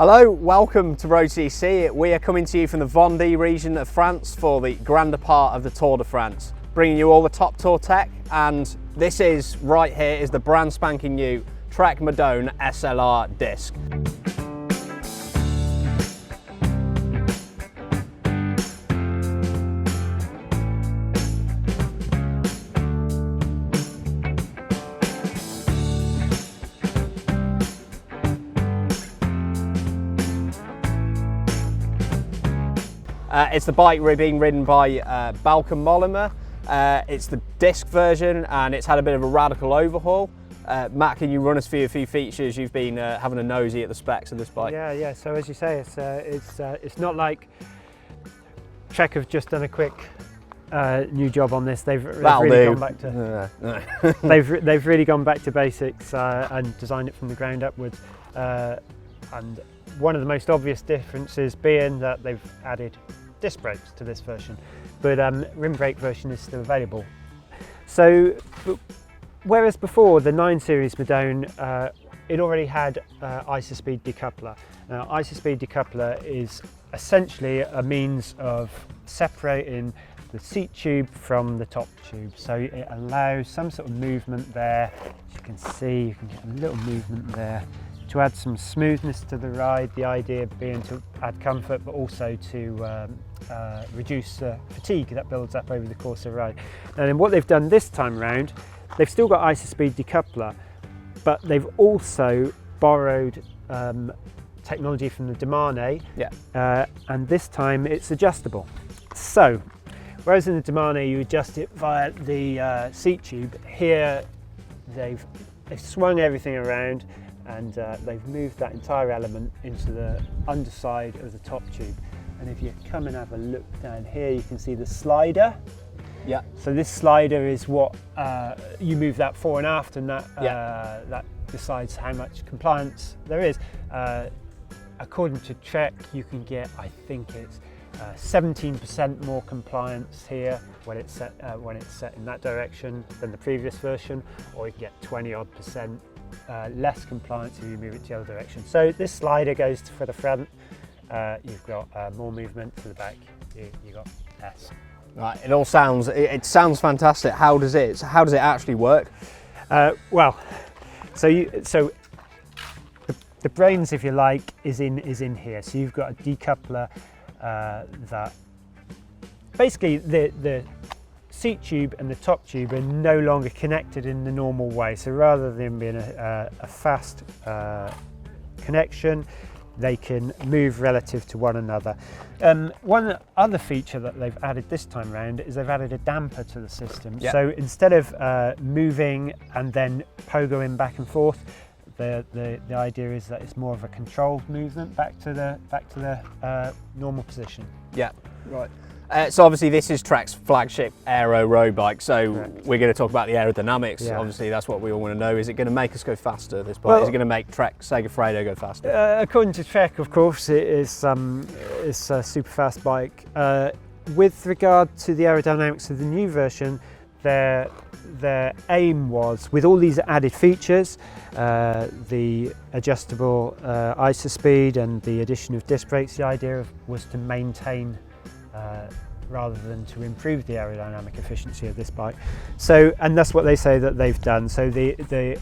Hello, welcome to road.cc. We are coming to you from the Vendée region of France for the grander part of the Tour de France, bringing you all the top tour tech, and this is, right here, is the brand spanking new Trek Madone SLR Disc. It's the bike being ridden by Bauke Mollema. It's the disc version and it's had a bit of a radical overhaul. Matt, can you run us through a few features? You've been having a nosy at the specs of this bike. Yeah. So as you say, it's not like Trek have just done a quick new job on this. They've really gone back to they've really gone back to basics and designed it from the ground upwards. And one of the most obvious differences being that they've added disc brakes to this version, but rim brake version is still available. So whereas before the 9 series Madone, it already had ISO-speed decoupler. Now ISO-speed decoupler is essentially a means of separating the seat tube from the top tube, so it allows some sort of movement there. As you can see, you can get a little movement there to add some smoothness to the ride, the idea being to add comfort but also to reduce fatigue that builds up over the course of the ride. And then what they've done this time round, they've still got ISO-speed decoupler, but they've also borrowed technology from the Demane, and this time it's adjustable. So whereas in the Demane you adjust it via the seat tube, here they've swung everything around and they've moved that entire element into the underside of the top tube. And if you come and have a look down here, you can see the slider. Yeah. So this slider is what you move that fore and aft, and that decides how much compliance there is. According to Trek, you can get, I think it's 17% more compliance here when it's set in that direction than the previous version, or you can get 20-odd% less compliance if you move it the other direction. So this slider goes for the front. You've got more movement to the back. You got less. Right. It sounds fantastic. How does it actually work? Well, so the brains, if you like, is in here. So you've got a decoupler that basically the seat tube and the top tube are no longer connected in the normal way. So rather than being a fast connection, they can move relative to one another. One other feature that they've added this time round is they've added a damper to the system. Yep. So instead of moving and then pogoing back and forth, the idea is that it's more of a controlled movement back to the normal position. Yeah, right. So obviously this is Trek's flagship aero road bike, so correct. We're going to talk about the aerodynamics. Yeah. Obviously that's what we all want to know. Is it going to make us go faster, this bike? Well, is it going to make Trek Segafredo go faster? According to Trek, of course, it's a super fast bike. With regard to the aerodynamics of the new version, their aim was, with all these added features, the adjustable ISO speed and the addition of disc brakes, the idea was to maintain rather than to improve the aerodynamic efficiency of this bike. So, and that's what they say that they've done. So the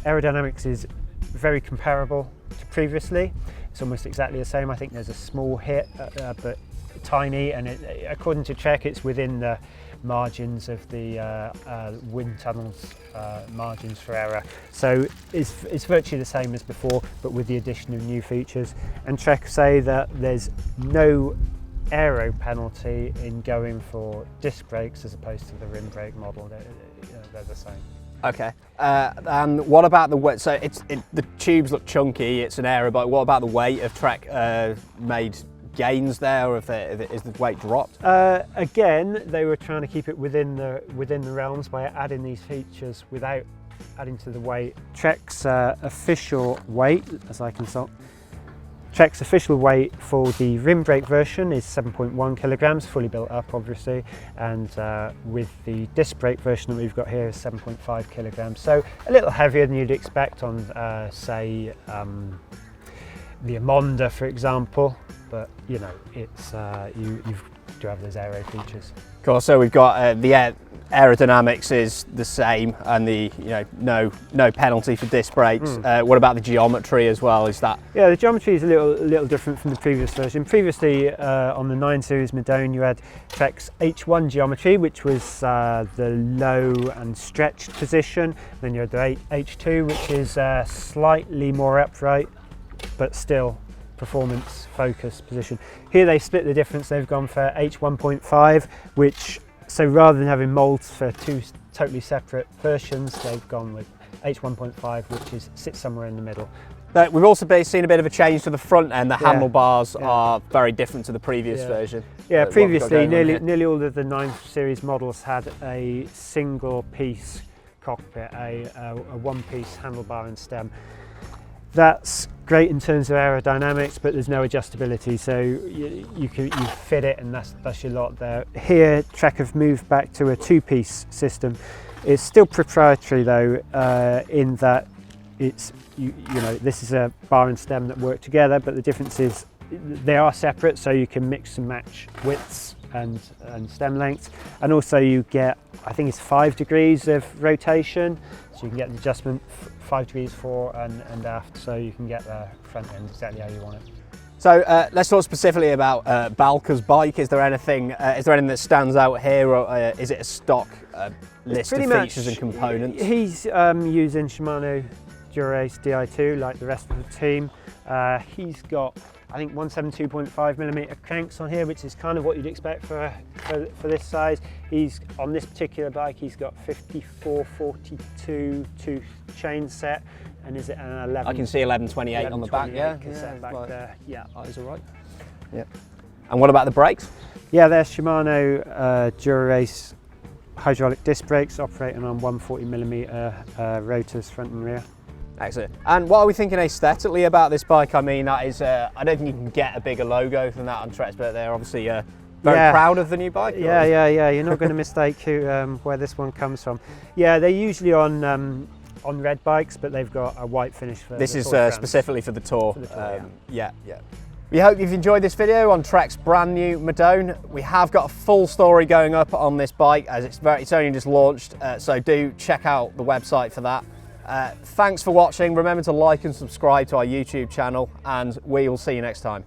aerodynamics is very comparable to previously. It's almost exactly the same. I think there's a small hit, but tiny, and according to Trek, it's within the margins of the wind tunnels margins for error. So it's virtually the same as before, but with the addition of new features. And Trek say that there's no aero penalty in going for disc brakes as opposed to the rim brake model. They're the same. Okay, and what about the weight? So the tubes look chunky, it's an aero bike. What about the weight? Have Trek made gains there, or is the weight dropped? Again, they were trying to keep it within the realms by adding these features without adding to the weight. Trek's official weight, as I consult, Trek's official weight for the rim brake version is 7.1 kilograms, fully built up obviously, and with the disc brake version that we've got here is 7.5 kilograms. So a little heavier than you'd expect on say the Amonda, for example, but you know, it's you do have those aero features. Of course, so we've got the aerodynamics is the same, and the no penalty for disc brakes. What about the geometry as well? Is that? Yeah, the geometry is a little different from the previous version. Previously, on the 9 Series Madone, you had Trek's H1 geometry, which was the low and stretched position. Then you had the H2, which is slightly more upright, but still performance focused position. Here they split the difference. They've gone for H1.5, which, so rather than having molds for two totally separate versions, they've gone with H1.5, which sits somewhere in the middle. But we've also seen a bit of a change to the front end. The handlebars are very different to the previous version. Yeah, previously nearly all of the 9 Series models had a single piece cockpit, a one-piece handlebar and stem. That's great in terms of aerodynamics, but there's no adjustability, so you fit it, and that's your lot there. Here, Trek have moved back to a 2-piece system. It's still proprietary though, in that it's this is a bar and stem that work together, but the difference is they are separate, so you can mix and match widths and stem lengths, and also you get, I think it's 5 degrees of rotation, so you can get an adjustment 5 degrees fore and aft, so you can get the front end exactly how you want it. So let's talk specifically about Bauke's bike. Is there anything that stands out here, or is it a stock list of features and components? He's using Shimano Dura-Ace Di2 like the rest of the team. He's got, I think, 172.5mm cranks on here, which is kind of what you'd expect for this size. He's on this particular bike, he's got 54-42 tooth chain set, and is it an 11? I can see 1128 on the back. Yeah, back there. Yeah, eyes are right. Yeah. And what about the brakes? Yeah, they're Shimano Dura-Ace hydraulic disc brakes operating on 140mm rotors front and rear. Excellent. And what are we thinking aesthetically about this bike? I mean, that is, I don't think you can get a bigger logo than that on Trek, but they're obviously very proud of the new bike. Yeah. You're not going to mistake where this one comes from. Yeah, they're usually on red bikes, but they've got a white finish for this. Is specifically for the Tour. Yeah. We hope you've enjoyed this video on Trek's brand new Madone. We have got a full story going up on this bike, as it's only just launched, so do check out the website for that. Thanks for watching. Remember to like and subscribe to our YouTube channel, and we will see you next time.